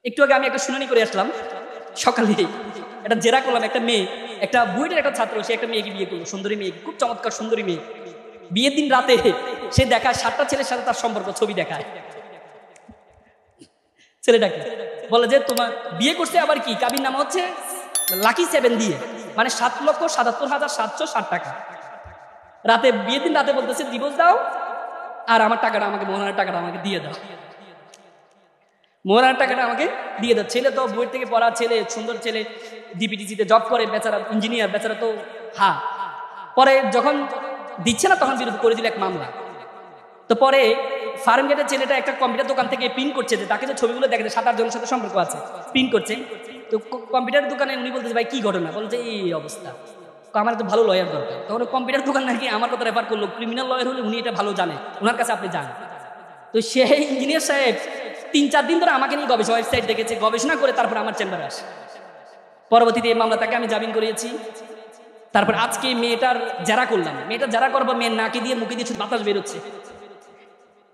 একটু আগে আমি একটা শুনানি করে আসলাম সকালে, একটা জেরা করলাম। একটা মেয়ে, একটা বুয়েটের একটা ছাত্র, সে একটা মেয়েকে বিয়ে করলো, সুন্দরী মেয়েকে, খুব চমৎকার সুন্দরী মেয়ে। বিয়ের দিন রাতে সে দেখায় 7টা ছেলের সাথে তার সম্পর্ক, ছবি দেখায় ছেলেটাকে, বলে যে তোমার বিয়ে করছে আবার কি, কাবির নামা হচ্ছে লাকি 7 দিয়ে, মানে 7,77,760 টাকা। রাতে বিয়ের দিন রাতে বলতেছে ডিভোর্স দাও, আর আমার টাকাটা আমাকে, মোহনার টাকাটা আমাকে দিয়ে দাও, মোহনার টাকাটা আমাকে দিয়ে দাও। ছেলে তো বুয়েট থেকে পড়া ছেলে, সুন্দর ছেলে, ডিপিটিসিতে জব করে, বেচারা ইঞ্জিনিয়ার, বেচারা তো পরে যখন দিচ্ছে না তখন বিরোধ করে দিল এক মামলা। তো পরে ফার্ম গেটের ছেলেটা একটা কম্পিউটার দোকান থেকে প্রিন্ট করছে, যে তাকে যে ছবিগুলো দেখে 7-8 জনের সাথে সম্পর্ক আছে, প্রিন্ট করছে। তো কম্পিউটার দোকানে উনি বলতেছে ভাই কি ঘটনা, বলছে এই অবস্থা, আমার তো ভালো লয়ার দরকার। তখন কম্পিউটার দোকান নাকি আমার কথা রেফার করলো, ক্রিমিনাল লয়ার হলে উনি এটা ভালো জানে, ওনার কাছে আপনি যান। তো সেই ইঞ্জিনিয়ার সাহেব 3-4 দিন ধরে আমাকে নিয়ে গবেষণা, ওয়েবসাইট দেখেছে, গবেষণা করে তারপর আমার চেম্বারে আসে। পরবর্তীতে এই মামলা তাকে আমি জামিন করিয়েছি। তারপর আজকে মেয়েটার যারা করলাম, মেয়েটার যারা করবো, মেয়ের নাকে দিয়ে মুখে দিয়ে বাতাস বেরোচ্ছে,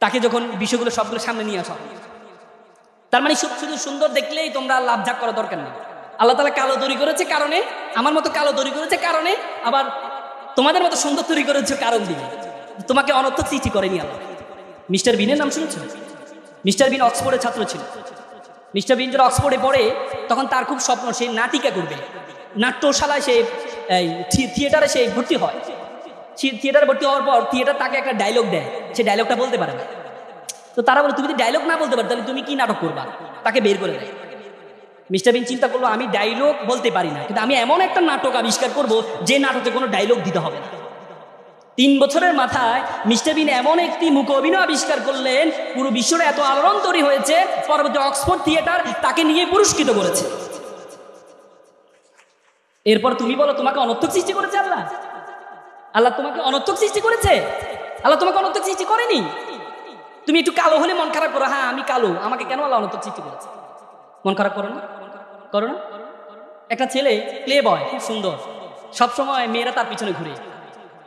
তাকে যখন বিষয়গুলো সবগুলো সামনে নিয়ে আসা। তার মানে শুধু সুন্দর দেখলেই তোমরা লাভ ঝাক করা দরকার নেই। আল্লাহ তাআলা কালো তৈরি করেছে কারণে, আমার মতো কালো তৈরি করেছে কারণে, আবার তোমাদের মতো সুন্দর তৈরি করেছে কারণ দিয়ে। তোমাকে অনর্থক সৃষ্টি করেনি আল্লাহ। মিস্টার বিনের নাম শুনেছেন? মিস্টার বিন অক্সফোর্ডের ছাত্র ছিল। মিস্টার বিন যখন অক্সফোর্ডে পড়ে তখন তার খুব স্বপ্ন সে নাটিকা করবে, নাট্যশালায় সে থিয়েটারে সে ভর্তি হয়। থিয়েটারে ভর্তি হওয়ার পর থিয়েটার তাকে একটা ডায়লগ দেয়, সে ডায়লগটা বলতে পারে না। তো তারা বলে তুমি যদি ডায়লগ না বলতে পারো তাহলে তুমি কি নাটক করবা, তাকে বের করে দেয়। মিস্টার বিন চিন্তা করলো আমি ডায়লগ বলতে পারি না, কিন্তু আমি এমন একটা নাটক আবিষ্কার করব যে নাটকে কোনো ডায়লগ দিতে হবে না। 3 বছরের মাথায় মিস্টার বিন এমন একটি মুখ অভিনয় আবিষ্কার করলেন, পুরো বিশ্বরে এত আলোড়ন তৈরি হয়েছে, পরবর্তী অক্সফোর্ড থিয়েটার তাকে নিয়ে পুরস্কৃত করেছে। এরপর তুমি বলো তোমাকে অনর্থক সৃষ্টি করেছে আল্লাহ? আল্লাহ তোমাকে অনর্থক সৃষ্টি করেছে? আল্লাহ তোমাকে অনর্থক সৃষ্টি করেনি। তুমি একটু কালো হলে মন খারাপ করো, হ্যাঁ আমি কালো, আমাকে কেন আল্লাহ অনর্থক সৃষ্টি করেছে? মন খারাপ করো না? করো না? একটা ছেলে প্লে বয়, খুব সুন্দর, সবসময় মেয়েরা তার পিছনে ঘুরে।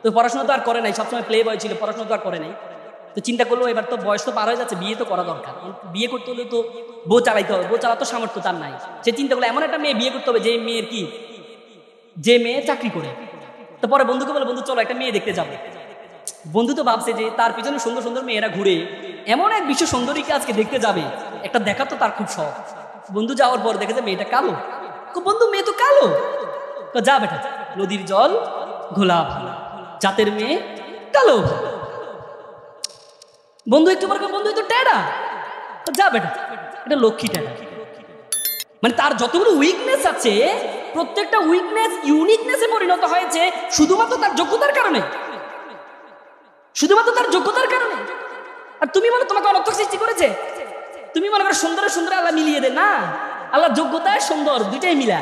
তো পড়াশোনা তো আর করে নাই, সবসময় প্লে বয় ছিল, পড়াশোনা তো আর করে নাই। তো চিন্তা করলো এবার তো বয়স তো পার হয়ে যাচ্ছে, বিয়ে তো করা দরকার। বিয়ে করতে হলে তো বউ চালাইতে হবে, বউ চালাতো সামর্থ্য তার নাই। সে চিন্তা করলো এমন একটা মেয়ে বিয়ে করতে হবে যে মেয়ের কি, যে মেয়ে চাকরি করে। তো পরে বন্ধুকে বলে বন্ধু চলো একটা মেয়ে দেখতে যাবো। বন্ধু তো ভাবছে যে তার পিছনে সুন্দর সুন্দর মেয়েরা ঘুরে, এমন এক বিশ্ব সুন্দরীকে আজকে দেখতে যাবে, একটা দেখা তো তার খুব শখ। বন্ধু যাওয়ার পর দেখেছে মেয়েটা কালো। বন্ধু মেয়ে তো কালো, যা বেটা, নদীর জল ঘোলা ভালো, জাতের মেয়ে কালো। বন্ধু একটু পর বন্ধু তো টেডা, যা বেটা, এটা লক্ষ্মী টেডা। মানে তার যতগুলো উইকনেস আছে, প্রত্যেকটা উইকনেস ইউনিকনেসে পরিণত হয়েছে শুধুমাত্র তার যোগ্যতার কারণে, শুধুমাত্র তার যোগ্যতার কারণে। আর তুমি মনে তোমাকে অনর্থক সৃষ্টি করেছে? তুমি মনে করো সুন্দর সুন্দর আল্লাহ মিলিয়ে দে? না, আল্লাহ যোগ্যতায় সুন্দর দুইটাই মিলা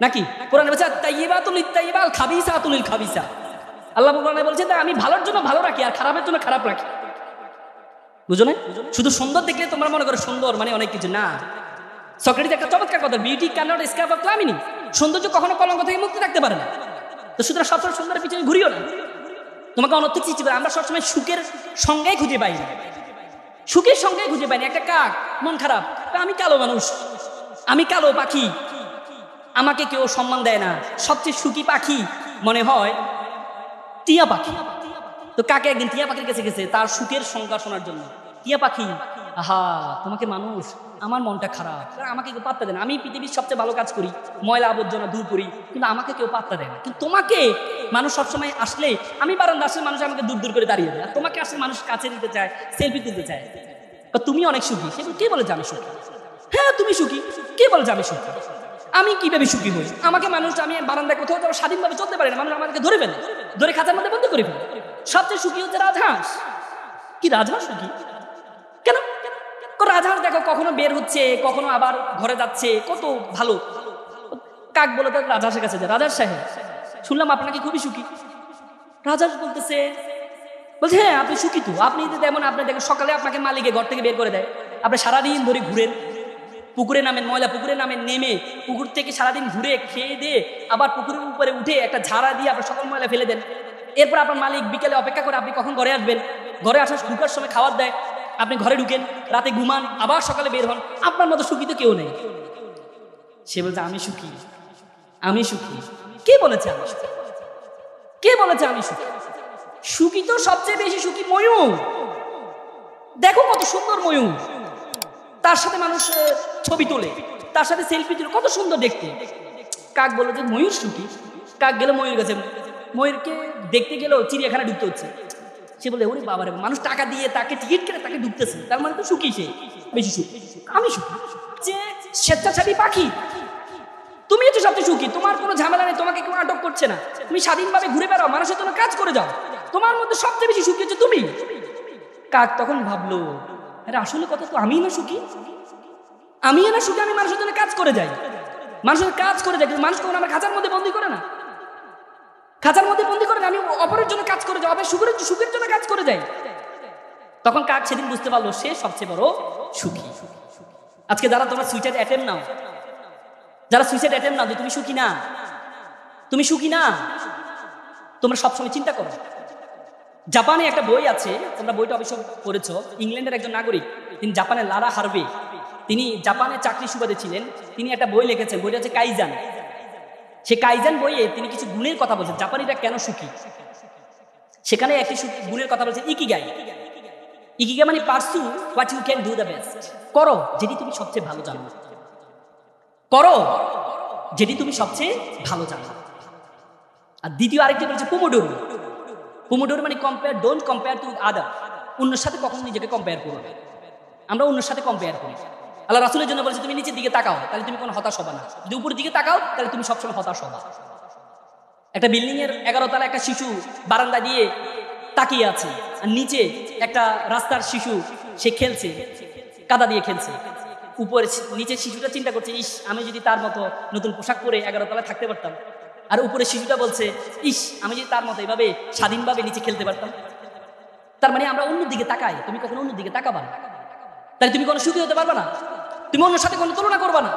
নাকি? কোরআনে বলছে তাইয়্যিবাতুল লিত-তাইয়্যিবাত খাবিসাতুল লিল-খাবিসা। আল্লাহ কোরআনে বলছে আমি ভালোর জন্য ভালো রাখি আর খারাপের জন্য খারাপ রাখি। বুঝো না? শুধু সুন্দর দেখলে তোমরা মনে করো সুন্দর মানে অনেক কিছু না। সক্রেটিস একটা চমৎকার কথা, beauty can not escape a calamity. সৌন্দর্য কখনো কলঙ্ক থেকে মুক্তি রাখতে পারে না। তো সুতরাং সবসময় সুন্দরের পিছনে ঘুরিও না। তোমাকে অনর্থক সৃষ্টি করে। আমরা সবসময় সুখের সঙ্গেই খুঁজে পাই না, সুখের সঙ্গেই খুঁজে পাই না। একটা কাক মন খারাপ, আমি কালো মানুষ, আমি কালো পাখি, আমাকে কেউ সম্মান দেয় না। সবচেয়ে সুখী পাখি মনে হয় টিয়া পাখি। তো কাকে একদিন টিয়া পাখির কাছে গেছে তার সুখের সংজ্ঞা শোনার জন্য। টিয়া পাখি, আহা তোমাকে মানুষ, আমার মনটা খারাপ, আমাকে কেউ পাত্তা দেয় না। আমি পৃথিবীর সবচেয়ে ভালো কাজ করি, ময়লা আবর্জনা দূর করি, কিন্তু আমাকে কেউ পাত্তা দেয় না। কিন্তু তোমাকে মানুষ সবসময় আসলে, আমি বারান্দা আসলে মানুষ আমাকে দূর দূর করে দাঁড়িয়ে দেয়, আর তোমাকে আসলে মানুষ কাছে নিতে চায়, সেলফি তুলতে চায়। তুমি অনেক সুখী, সেগুলো কে বলে যে আমি সুখী? হ্যাঁ তুমি সুখী, কে বলে যে আমি সুখী? আমি কিভাবে সুখী হই? আমাকে মানুষ, আমি বারান্দায় কোথাও যাবো স্বাধীনভাবে চলতে পারি না, মানুষ আমাকে ধরে ফেলে, ধরে খাঁচার মধ্যে বন্ধ করে ফেলে। সবচেয়ে সুখী হচ্ছে রাজহাঁস। কি রাজহাঁস সুখী? কেন? রাজহাঁস দেখো কখনো বের হচ্ছে, কখনো আবার ঘরে যাচ্ছে, কত ভালো। কাক বলে তার রাজহাঁসের কাছে যায়, রাজহাঁস সাহেব শুনলাম আপনাকে খুবই সুখী। রাজহাঁস বলতেছে, বলছে হ্যাঁ আপনি সুখী তো, আপনি যেমন আপনি দেখেন সকালে আপনাকে মালিকে ঘর থেকে বের করে দেয়, আপনি সারাদিন ধরে ঘুরেন, পুকুরে নামেন, ময়লা পুকুরে নামেন, নেমে পুকুর থেকে সারাদিন ঘুরে খেয়ে দিয়ে আবার পুকুরের উপরে উঠে একটা ঝাড়া দিয়ে আপনার সকল ময়লা ফেলে দেন। এরপর আপনার মালিক বিকেলে অপেক্ষা করে আপনি কখন ঘরে আসবেন, ঘরে আসার ঢুকার সময় খাবার দেয়, আপনি ঘরে ঢুকেন, রাতে ঘুমান, আবার সকালে বের হন, আপনার মতো সুখী তো কেউ নেই। সে বলছে আমি সুখী, আমি সুখী। কে বলেছে আমি সুখী? কে বলেছে আমি সুখী? সুখী তো সবচেয়ে বেশি সুখী ময়ূর। দেখো কত সুন্দর ময়ূর, তার সাথে মানুষ ছবি তোলে, তার সাথে সেলফি তোলে, কত সুন্দর দেখতে। কাক বলে যে ময়ূর সুখী। কাক গেল ময়ূর কাছে, ময়ূরকে দেখতে গেলেও চিড়িয়াখানা ঢুকতে হচ্ছে। সে বলে ওরে বাবারে, মানুষ টাকা দিয়ে তাকে টিকিট কেটে তাকে ঢুকতেছে, তার মানে তো সুখী সে, বেশি সুখী। আমি সুখী। যে স্বেচ্ছাচারী পাখি, তুমি তো সবচেয়ে সুখী, তোমার কোনো ঝামেলা নেই, তোমাকে কেউ আটক করছে না, তুমি স্বাধীনভাবে ঘুরে বেড়াও, মানুষের জন্য কাজ করে যাও, তোমার মধ্যে সবচেয়ে বেশি সুখী হচ্ছে তুমি। কাক তখন ভাবলো, আরে আসলে কথা তো আমি না সুখী, আমি না সুখী, আমি মানুষের জন্য কাজ করে যাই, মানুষের কাজ করে যাই, কিন্তু মানুষ কখন আমার খাঁচার মধ্যে বন্দি করে না, খাঁচার মধ্যে বন্দি করে না, আমি অপরের জন্য কাজ করে যাই, অপরের সুখের জন্য কাজ করে যাই। তখন কাক সেদিন বুঝতে পারলো সে সবচেয়ে বড় সুখী। আজকে যারা তোমরা সুইসাইড অ্যাটেম্প নাও, যারা সুইসাইড অ্যাটেম্প নাও, যে তুমি সুখী না, তুমি সুখী না, তোমরা সবসময় চিন্তা করো। জাপানে একটা বই আছে, তোমরা বইটা অবশ্য পড়েছো, ইংল্যান্ডের একজন নাগরিক, তিনি জাপানের লারা হার্ভে, তিনি জাপানে চাকরি সুবাদে ছিলেন, তিনি একটা বই লিখেছেন, বইটা হচ্ছে কাইজান। সে কাইজান বইয়ে তিনি কিছু গুণের কথা বলছেন, জাপানিরা কেন সুখী। সেখানে একটি গুণের কথা বলছেন ইকিগাই। ইকিগাই মানে pursue what you can do the best, করো যেটি তুমি সবচেয়ে ভালো জানো, করো যেটি তুমি সবচেয়ে ভালো জানো। আর দ্বিতীয় আরেকটি বলছে পোমোডোরো। পোমোডোরো মানে compare, don't compare to other, অন্যের সাথে কখনো নিজেকে কম্পেয়ার করো না। আমরা অন্যের সাথে কম্পেয়ার করি। আল্লাহ রাসূলের জন্য বলেছে তুমি নিচের দিকে তাকাও, তাহলে তুমি কোনো হতাশ হবে না, যদি উপরের দিকে তাকাও তাহলে তুমি সবসময় হতাশ হবা। একটা বিল্ডিং এর 11 তলা একটা শিশু বারান্দা দিয়ে তাকিয়ে আছে, আর নিচে একটা রাস্তার শিশু, সে খেলছে, কাদা দিয়ে খেলছে। উপরে নিচের শিশুটা চিন্তা করছে, ইস আমি যদি তার মতো নতুন পোশাক পরে 11 তলায় থাকতে পারতাম। আর উপরে শিশুটা বলছে, ইস আমি যদি তার মতো এভাবে স্বাধীনভাবে নিচে খেলতে পারতাম। তার মানে আমরা অন্য দিকে তাকাই, তুমি কখনো অন্য দিকে তাকাবা না, তাহলে তুমি কোনো সুখী হতে পারবা না, তুমি অন্যের সাথে কোনো তুলনা করবা না।